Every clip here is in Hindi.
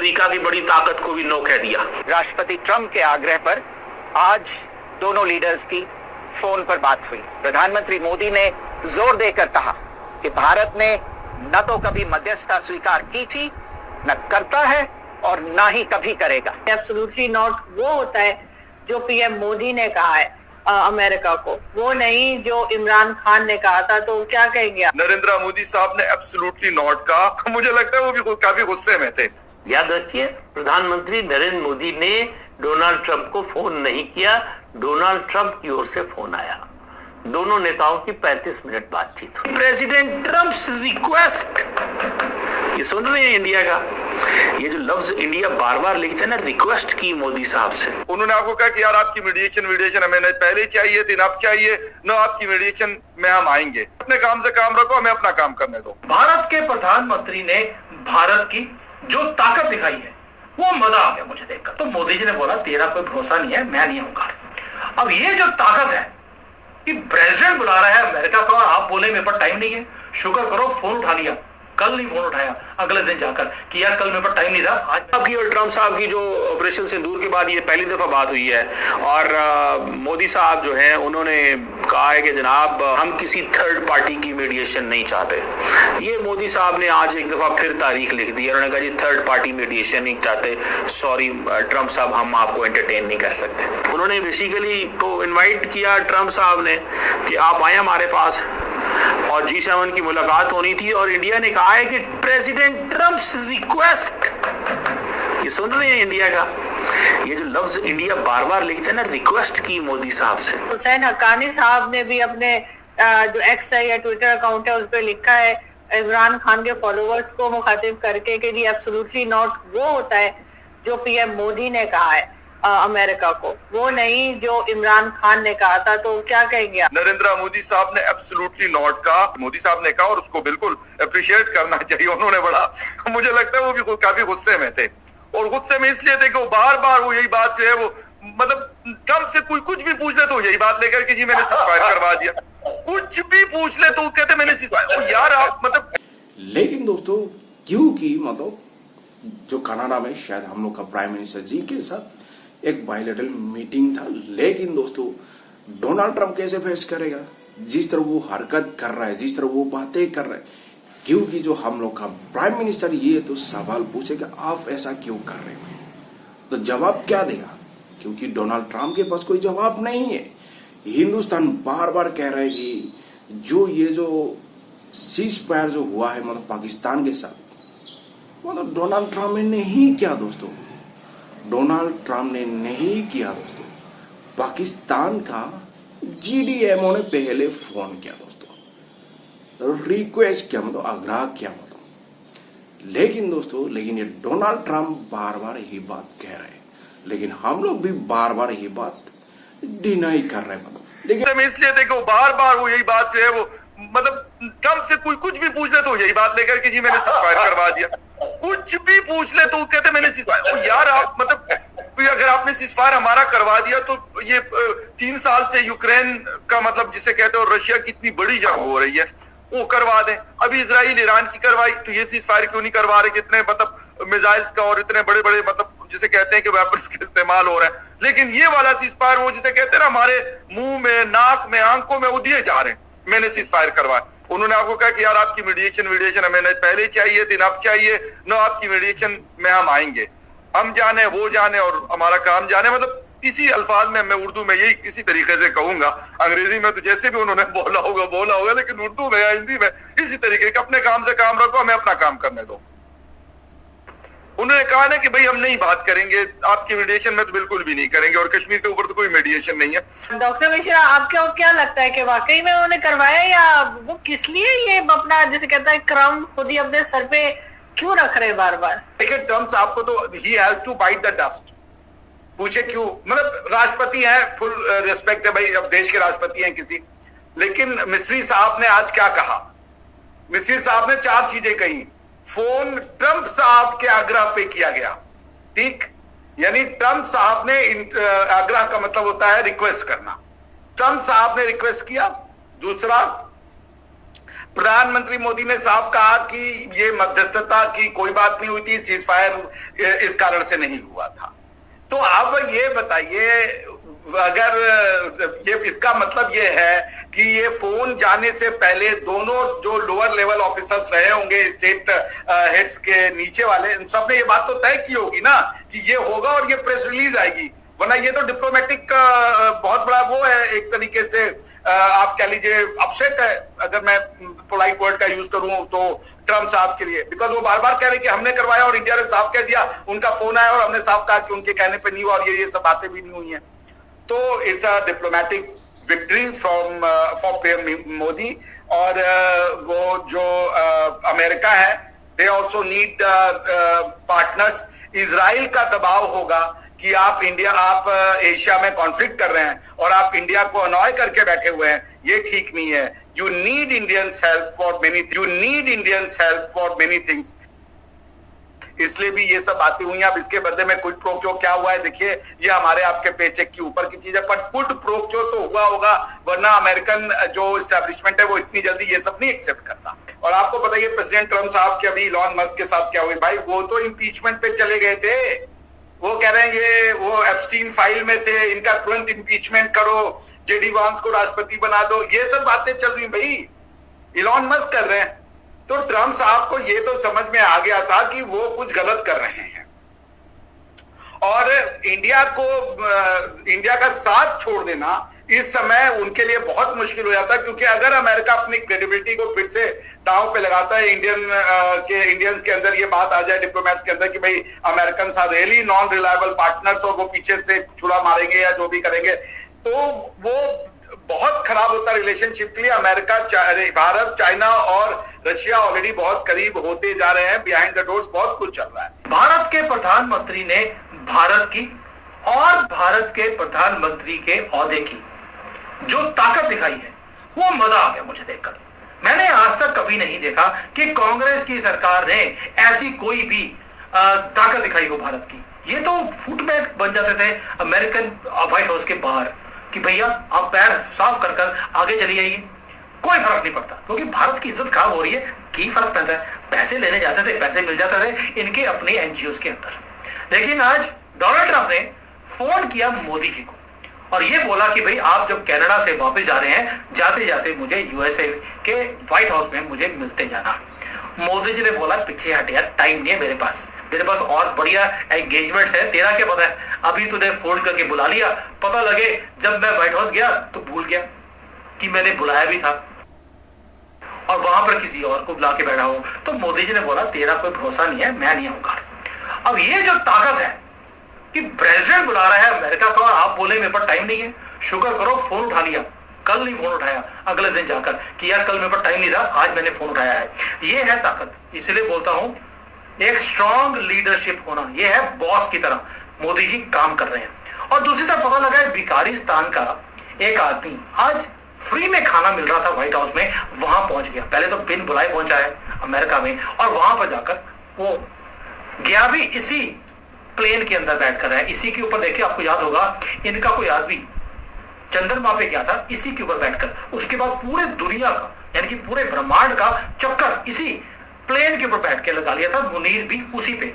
अमेरिका की बड़ी ताकत को भी नो कह दिया। राष्ट्रपति ट्रंप के आग्रह पर आज दोनों लीडर्स की फोन पर बात हुई। प्रधानमंत्री मोदी ने जोर देकर कहा कि भारत ने न तो कभी मध्यस्थता स्वीकार की थी, न करता है और न ही कभी करेगा। एब्सोल्युटली नॉट वो होता है जो पीएम मोदी ने कहा है अमेरिका को, वो नहीं जो इमरान खान ने कहा था। तो क्या कहेंगे आप? नरेंद्र मोदी साहब ने एब्सोल्युटली नॉट कहा। मुझे लगता है वो भी काफी गुस्से में थे। याद रखिए, प्रधानमंत्री नरेंद्र मोदी ने डोनाल्ड ट्रंप को फोन नहीं किया, डोनाल्ड ट्रंप की ओर से फोन आया। दोनों नेताओं की 35 मिनट बातचीत हुई। प्रेसिडेंट ट्रंप्स रिक्वेस्ट, ये सुन रहे हैं इंडिया का, ये जो लफ्ज इंडिया बार बार लिखते हैं ना, रिक्वेस्ट की मोदी साहब से। उन्होंने आपको कहा कि यार आपकी मीडिएशन हमें न पहले चाहिए थी, न अब चाहिए, न आपकी मीडिएशन में हम आएंगे। अपने काम से काम रखो, हमें अपना काम करने दो। भारत के प्रधानमंत्री ने भारत की जो ताकत दिखाई है वो मजा आ गया मुझे देखकर। तो मोदी जी ने बोला तेरा कोई भरोसा नहीं है, मैं नहीं आऊंगा। अब ये जो ताकत है कि प्रेसिडेंट बुला रहा है अमेरिका का और आप बोले मेरे पर टाइम नहीं है, शुक्र करो फोन उठा लिया। कल नहीं फोन उठाया, अगले दिन जाकर कि यार कल मेरे पर टाइम नहीं था आज। आपकी और ट्रंप साहब की जो ऑपरेशन सिंदूर के बाद ये पहली दफा बात हुई है और मोदी साहब जो हैं उन्होंने कहा है कि जनाब हम किसी थर्ड पार्टी की मीडिएशन नहीं चाहते। ये मोदी साहब ने आज एक दफा फिर तारीख लिख दी। उन्होंने कहा जी थर्ड पार्टी मीडिएशन नहीं चाहते, सॉरी ट्रंप साहब हम आपको एंटरटेन नहीं कर सकते। उन्होंने बेसिकली तो इन्वाइट किया ट्रंप साहब ने कि आप आए हमारे पास और G7 की मुलाकात होनी थी और इंडिया ने कहा है कि प्रेसिडेंट ट्रंप्स रिक्वेस्ट, ये सुन रहे हैं इंडिया का, ये जो लफ्ज इंडिया बार बार लिखते हैं ना, रिक्वेस्ट की मोदी साहब से। हुसैन हक्कानी साहब ने भी अपने जो एक्स है या ट्विटर अकाउंट है उस पर लिखा है इमरान खान के फॉलोअर्स को मुखातिब करके कि जी एब्सोल्युटली नॉट वो होता है जो पीएम मोदी ने कहा है अमेरिका को, वो नहीं जो इमरान खान ने कहा था। तो क्या कहेंगे आप? नरेंद्र मोदी साहब ने एब्सोल्युटली नॉट कहा। मोदी साहब ने कहा और उसको बिल्कुल अप्रिशिएट करना चाहिए। उन्होंने बड़ा, मुझे लगता है वो भी काफी गुस्से में थे और गुस्से में इसलिए थे कि वो बार बार वो यही बात जो है वो मतलब ट्रंप से कोई कुछ भी पूछ ले तो यही बात लेकर कि जी मैंने सीज़फायर करवा दिया। कुछ भी पूछ ले तो कहते मैंने सीज़फायर। यार आप मतलब, लेकिन दोस्तों क्योंकि मतलब जो कनाडा में शायद हम लोग का प्राइम मिनिस्टर जी के साथ एक बायलैटरल मीटिंग था, लेकिन दोस्तों डोनाल्ड ट्रंप कैसे फेस करेगा जिस तरह वो हरकत कर रहा है, जिस तरह वो बातें कर रहा है, क्योंकि जो हम लोग का प्राइम मिनिस्टर ये तो सवाल पूछेगा आप ऐसा क्यों कर रहे हो, तो जवाब क्या देगा? क्योंकि डोनाल्ड ट्रंप के पास कोई जवाब नहीं है। हिंदुस्तान बार बार कह रहा है कि जो ये जो सीज फायर जो हुआ है मतलब पाकिस्तान के साथ, मतलब डोनाल्ड ट्रंप ने नहीं किया दोस्तों, डोनाल्ड ट्रंप ने नहीं किया दोस्तों। पाकिस्तान का GDMO ने पहले फोन किया दोस्तों, रिक्वेस्ट किया मतलब आग्रह किया मतलब, लेकिन दोस्तों लेकिन ये डोनाल्ड ट्रंप बार बार यही बात कह रहे हैं, लेकिन हम लोग भी बार बार यही बात डिनाई कर रहे हैं मतलब। लेकिन इसलिए थे कि वो बार बार वो यही बात जो है वो मतलब ट्रंप से कोई कुछ भी पूछ ले तो यही बात लेकर कि जी मैंने सीज़फायर करवा दिया। कुछ भी पूछ ले तो कहते मैंने सीज़फायर। यार आप मतलब अगर आपने सीज़फायर हमारा करवा दिया तो ये 3 साल से यूक्रेन का मतलब जिसे कहते हो रशिया की इतनी बड़ी जंग हो रही है वो करवा दें। अभी इजराइल ईरान की करवाई तो ये सीज़फायर क्यों नहीं करवा रहे? कितने मतलब मिसाइल्स का और इतने बड़े बड़े मतलब जिसे कहते हैं कि वेपन्स का इस्तेमाल हो रहा है, लेकिन ये वाला सीज़फायर वो जिसे कहते हैं ना हमारे मुंह में, नाक में, आंखों में वो दिए जा रहे हैं, मैंने सीज़फायर करवाया। उन्होंने आपको कहा कि यार आपकी मीडिएशन हमें न पहले चाहिए थी, न अब चाहिए, न आपकी मीडिएशन में हम आएंगे। हम जाने वो जाने और हमारा काम जाने, मतलब इसी अल्फाज में मैं उर्दू में यही इसी तरीके से कहूंगा। अंग्रेजी में तो जैसे भी उन्होंने बोला होगा, लेकिन उर्दू में या हिंदी में इसी तरीके के अपने काम से काम रखो, हमें अपना काम करने दो। उन्होंने कहा ना कि भाई हम नहीं बात करेंगे, आपकी मीडिएशन में तो बिल्कुल भी नहीं करेंगे और कश्मीर के ऊपर तो कोई मीडिएशन नहीं है। डॉक्टर मिश्रा आपको क्या लगता है कि वाकई में उन्होंने करवाया या वो किस लिए ये अपना जिसे कहता है क्राउन खुद ही अपने सर पे क्यों रख रहे बार बार? देखिए ट्रंप साहब को तो he has to bite the dust. पूछे क्यों, मतलब राष्ट्रपति है, फुल रिस्पेक्ट है भाई, अब देश के राष्ट्रपति हैं किसी, लेकिन मिस्त्री साहब ने आज क्या कहा? मिस्त्री साहब ने 4 चीजें कही। फोन ट्रंप साहब के आग्रह पे किया गया, ठीक, यानी ट्रंप साहब ने आग्रह का मतलब होता है रिक्वेस्ट करना, ट्रंप साहब ने रिक्वेस्ट किया। दूसरा, प्रधानमंत्री मोदी ने साफ कहा कि ये मध्यस्थता की कोई बात नहीं हुई थी, सीज फायर इस कारण से नहीं हुआ था। तो अब ये बताइए, अगर ये इसका मतलब ये है कि ये फोन जाने से पहले दोनों जो लोअर लेवल ऑफिसर्स रहे होंगे स्टेट हेड्स के नीचे वाले, इन सब ने ये बात तो तय की होगी ना कि ये होगा और ये प्रेस रिलीज आएगी, वरना ये तो डिप्लोमेटिक बहुत बड़ा वो है, एक तरीके से आप कह लीजिए अपसेट है, अगर मैं पोलाइट वर्ड का यूज करूं तो ट्रम्प साहब के लिए, बिकॉज वो बार बार कह रहे कि हमने करवाया और इंडिया ने साफ कह दिया, उनका फोन आया और हमने साफ कहा कि उनके कहने पे नहीं हुआ और ये सब बातें भी नहीं हुई हैं। तो it's a diplomatic victory for PM Modi. और वो जो अमेरिका है, they also need partners. Israel का दबाव होगा कि आप एशिया में कॉन्फ्लिक्ट कर रहे हैं और आप इंडिया को अनॉय करके बैठे हुए हैं, ये ठीक नहीं है। You need Indians help for many things. इसलिए भी ये सब बातें हुई। अब इसके बदले में क्विड प्रो क्यो क्या हुआ है, देखिए ये हमारे आपके पेचेक की ऊपर की चीज है, पर क्विड प्रो क्यो तो हुआ होगा, वरना अमेरिकन जो एस्टेब्लिशमेंट है वो इतनी जल्दी ये सब नहीं एक्सेप्ट करता। और आपको बताइए प्रेसिडेंट ट्रम्प साहब के अभी इलॉन मस्क के साथ क्या हुई, भाई वो तो इम्पीचमेंट पे चले गए थे, वो कह रहे हैं ये वो एप्स्टीन फाइल में थे, इनका तुरंत इम्पीचमेंट करो, जेडी वांस को राष्ट्रपति बना दो, ये सब बातें चल रही भाई, इलॉन मस्क कर रहे हैं। तो ट्रम्प साहब को ये तो समझ में आ गया था कि वो कुछ गलत कर रहे हैं और इंडिया का साथ छोड़ देना इस समय उनके लिए बहुत मुश्किल हो जाता है, क्योंकि अगर अमेरिका अपनी क्रेडिबिलिटी को फिर से दांव पे लगाता है, इंडियंस के अंदर ये बात आ जाए, डिप्लोमेट्स के अंदर कि भाई American are really non reliable partners और वो पीछे से छुरा मारेंगे या जो भी करेंगे, तो वो बहुत खराब होता है रिलेशनशिप के लिए। अमेरिका, भारत, चाइना और रशिया ऑलरेडी बहुत करीब होते जा रहे हैं, बिहाइंड द डोर्स बहुत कुछ चल रहा है। भारत के प्रधानमंत्री ने भारत की और भारत के प्रधानमंत्री के ओहदे की जो ताकत दिखाई है, वो मजा आ गया मुझे देखकर। मैंने आज तक कभी नहीं देखा कि कांग्रेस की सरकार ने ऐसी कोई भी ताकत दिखाई हो भारत की। ये तो फुटबैग बन जाते थे अमेरिकन व्हाइट हाउस के बाहर कि भैया आप पैर साफ कर कर आगे चली जाइए, कोई फर्क नहीं पड़ता, क्योंकि भारत की इज्जत खराब हो रही है, की फर्क पड़ता है। पैसे लेने जाते थे, पैसे मिल जाते थे इनके अपने एनजीओ के अंदर। लेकिन आज डोनाल्ड ट्रंप ने फोन किया मोदी जी को और ये बोला कि भाई आप जब कनाडा से वापस जा रहे हैं, जाते जाते मुझे यूएसए के व्हाइट हाउस में मुझे मिलते जाना। मोदी जी ने बोला पीछे हट यार, टाइम नहीं है मेरे पास और बढ़िया एंगेजमेंट्स है, तेरा क्या पता है, अभी तूने फोन करके बुला लिया, पता लगे जब मैं व्हाइट हाउस गया तो भूल गया कि मैंने बुलाया भी था और वहां पर किसी और को बुला के बैठा हो। तो मोदी जी ने बोला तेरा कोई भरोसा नहीं है, मैं नहीं आऊंगा। अब ये जो ताकत है कि प्रेसिडेंट बुला रहा है अमेरिका का और आप बोले मेरे पास टाइम नहीं है, शुक्र करो फोन उठा लिया, कल नहीं फोन उठाया, अगले दिन जाकर कि यार कल मेरे पास टाइम नहीं था, आज मैंने फोन उठाया है। ये है ताकत। इसलिए बोलता हूं एक स्ट्रॉन्ग लीडरशिप होना, यह है बॉस की तरह मोदी जी काम कर रहे हैं। और दूसरी तरफ पता लगा है भिखारिस्तान का एक आदमी आज फ्री में खाना मिल रहा था व्हाइट हाउस में, वहां पहुंच गया, पहले तो बिन बुलाए पहुंचा है अमेरिका में, और वहां पर जाकर वो गया भी इसी प्लेन के अंदर बैठकर है, इसी के ऊपर। देखिए आपको याद होगा इनका कोई आदमी चंद्रमा पे गया था इसी के ऊपर बैठकर, उसके बाद पूरे दुनिया का यानी कि पूरे ब्रह्मांड का चक्कर इसी प्लेन के ऊपर बैठ के लगा लिया था। मुनीर भी उसी पे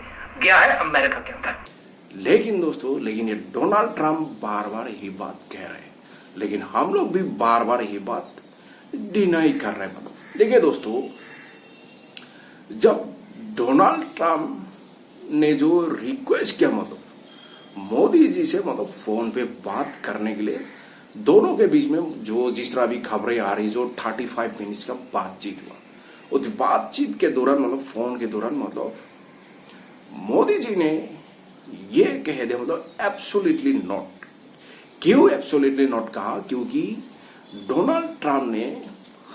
गया है अमेरिका के अंदर। लेकिन दोस्तों, लेकिन ये डोनाल्ड ट्रंप बार बार यही बात कह रहे हैं, लेकिन हम लोग भी बार बार यही बात डिनाई कर रहे हैं। मतलब देखिए दोस्तों, जब डोनाल्ड ट्रंप ने जो रिक्वेस्ट किया मतलब मोदी जी से, मतलब फोन पे बात करने के लिए, दोनों के बीच में जो जिस तरह भी खबरें आ रही, जो 35 मिनट्स का बातचीत हुआ, उस बातचीत के दौरान मतलब फोन के दौरान मतलब मोदी जी ने ये कह दिया मतलब एब्सोल्युटली नॉट। क्यों एब्सोल्युटली नॉट कहा? क्योंकि डोनाल्ड ट्रंप ने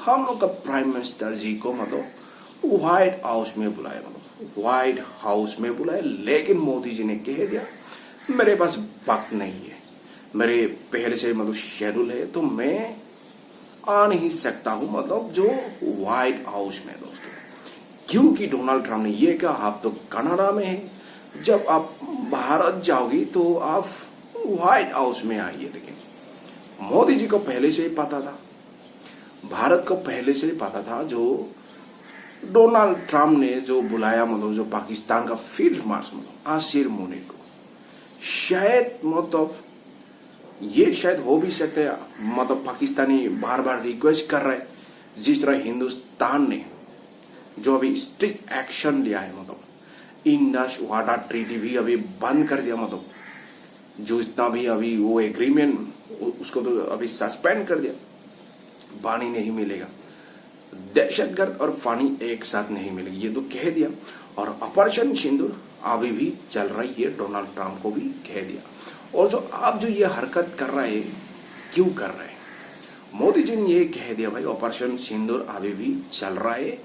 हम लोग का प्राइम मिनिस्टर जी को मतलब व्हाइट हाउस में बुलाया, मतलब व्हाइट हाउस में बुलाया, लेकिन मोदी जी ने कह दिया मेरे पास वक्त नहीं है, मेरे पहले से मतलब शेड्यूल है, तो मैं आ नहीं सकता हूं मतलब जो व्हाइट हाउस में। दोस्तों, क्योंकि डोनाल्ड ट्रंप ने ये कहा आप तो कनाडा में हैं, जब आप भारत जाओगी तो आप व्हाइट हाउस में आइए। लेकिन मोदी जी को पहले से ही पता था, भारत को पहले से ही पता था, जो डोनाल्ड ट्रम्प ने जो बुलाया मतलब जो पाकिस्तान का फील्ड मार्शल आसिर मुनीर को, शायद मतलब ये शायद हो भी सकता है, मतलब पाकिस्तानी बार बार रिक्वेस्ट कर रहे हैं, जिस तरह हिंदुस्तान ने जो अभी स्ट्रिक्ट एक्शन लिया है, मतलब इंडस वाटर ट्रीटी भी अभी बंद कर दिया, मतलब जो इतना भी अभी वो एग्रीमेंट उसको तो अभी सस्पेंड कर दिया, पानी नहीं मिलेगा, दहशतगर्द और पानी एक साथ नहीं मिलेगी, ये तो कह दिया। और ऑपरेशन सिंदूर अभी भी चल रही है, डोनाल्ड ट्रम्प को भी कह दिया। और जो आप जो ये हरकत कर रहे हैं, क्यों कर रहे हैं? मोदी जी ने ये कह दिया भाई ऑपरेशन सिंदूर अभी भी चल रहा है,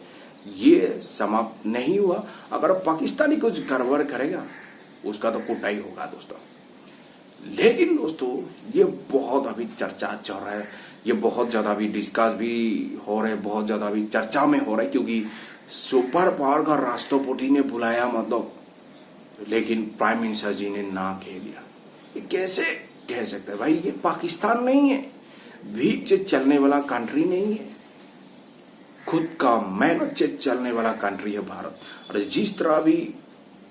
ये समाप्त नहीं हुआ। अगर पाकिस्तानी कुछ गड़बड़ करेगा उसका तो कुटाई होगा दोस्तों। लेकिन दोस्तों ये बहुत अभी चर्चा चल रहा है, ये बहुत ज्यादा अभी डिस्कस भी हो रहा है, बहुत ज्यादा अभी चर्चा में हो रहा है, क्योंकि सुपर पावर का राष्ट्रपति ने बुलाया मतलब, लेकिन प्राइम मिनिस्टर जी ने ना कह दिया। ये कैसे कह सकते हैं भाई? ये पाकिस्तान नहीं है, भीख से चलने वाला कंट्री नहीं है, खुद का मेहनत से चलने वाला कंट्री है भारत। और जिस तरह अभी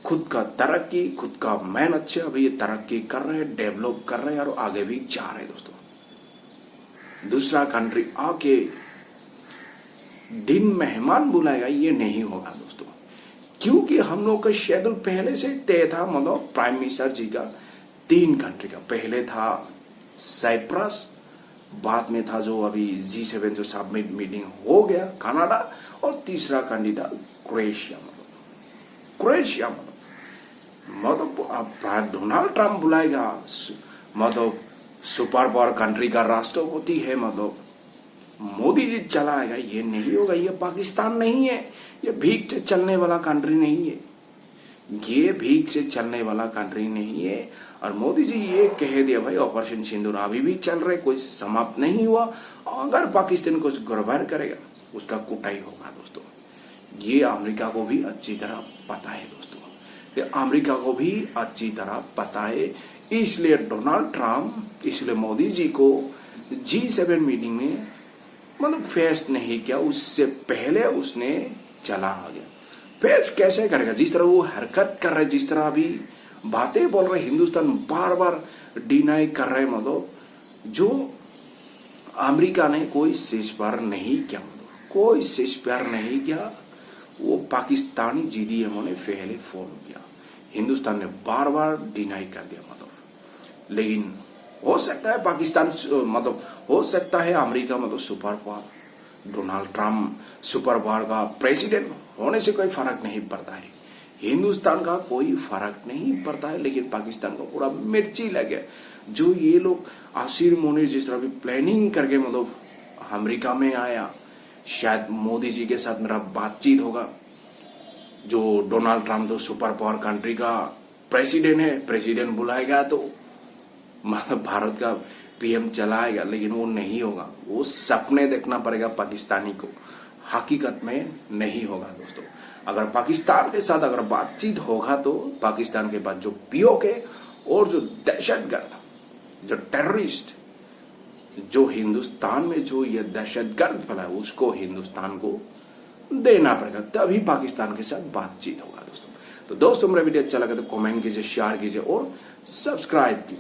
खुद का तरक्की, खुद का मेहनत से अभी ये तरक्की कर रहे हैं, डेवलप कर रहे हैं और आगे भी जा रहे हैं दोस्तों। दूसरा कंट्री आके दिन मेहमान बुलाएगा, ये नहीं होगा दोस्तों, क्योंकि हम लोग का शेड्यूल पहले से तय था। मतलब प्राइम मिनिस्टर जी का 3 कंट्री का, पहले था साइप्रस, बाद में था जो अभी G7 जो सबमिट मीटिंग हो गया कनाडा, और तीसरा कंट्री था क्रोएशिया। क्रोएशिया मतलब डोनाल्ड ट्रम्प बुलाएगा, मतलब सुपर पावर कंट्री का राष्ट्रपति है, मतलब मोदी जी चलाएगा, ये नहीं होगा। ये पाकिस्तान नहीं है, ये भीख से चलने वाला कंट्री नहीं है, ये भीख से चलने वाला कंट्री नहीं है। और मोदी जी ये कह दिया भाई ऑपरेशन सिंदूर अभी भी चल रहे, कोई समाप्त नहीं हुआ, अगर पाकिस्तान कुछ गड़बड़ करेगा उसका कुटाई होगा दोस्तों। ये अमेरिका को भी अच्छी तरह पता है दोस्तों, ये अमेरिका को भी अच्छी तरह पता है। इसलिए डोनाल्ड ट्रम्प, इसलिए मोदी जी को G7 मीटिंग में मतलब फेस नहीं किया, उससे पहले उसने चला आ गया। फेस कैसे करेगा? जिस तरह वो हरकत कर रहे, जिस तरह अभी बातें बोल रहे, हिंदुस्तान बार बार डिनाई कर रहे, मतलब जो अमेरिका ने कोई सीज़फायर नहीं किया, कोई सीज़फायर नहीं किया, वो पाकिस्तानी GDMO ने पहले फोन किया, हिंदुस्तान ने बार बार डिनाई कर दिया। मतलब लेकिन हो सकता है पाकिस्तान मतलब हो सकता है अमेरिका मतलब super power, Donald Trump super power का प्रेसिडेंट होने से कोई फर्क नहीं पड़ता है, हिंदुस्तान का कोई फर्क नहीं पड़ता है। लेकिन पाकिस्तान को पूरा मिर्ची लगे, जो ये लोग आसिर मुनीर जिस तरह भी प्लानिंग करके मतलब अमेरिका में आया, शायद मोदी जी के साथ मेरा बातचीत होगा। जो डोनाल्ड ट्रम्प तो सुपर पावर कंट्री का प्रेसिडेंट है, प्रेसिडेंट बुलाएगा तो मतलब भारत का PM चलाएगा, लेकिन वो नहीं होगा, वो सपने देखना पड़ेगा पाकिस्तानी को, हकीकत में नहीं होगा दोस्तों। अगर पाकिस्तान के साथ अगर बातचीत होगा तो पाकिस्तान के पास जो POK और जो दहशतगर्द, जो टेररिस्ट, जो हिंदुस्तान में जो ये दहशतगर्द फैला है, उसको हिंदुस्तान को देना पड़ेगा, तभी पाकिस्तान के साथ बातचीत होगा दोस्तों। तो दोस्तों मेरा वीडियो अच्छा लगा तो कमेंट कीजिए, शेयर कीजिए और सब्सक्राइब कीजिए।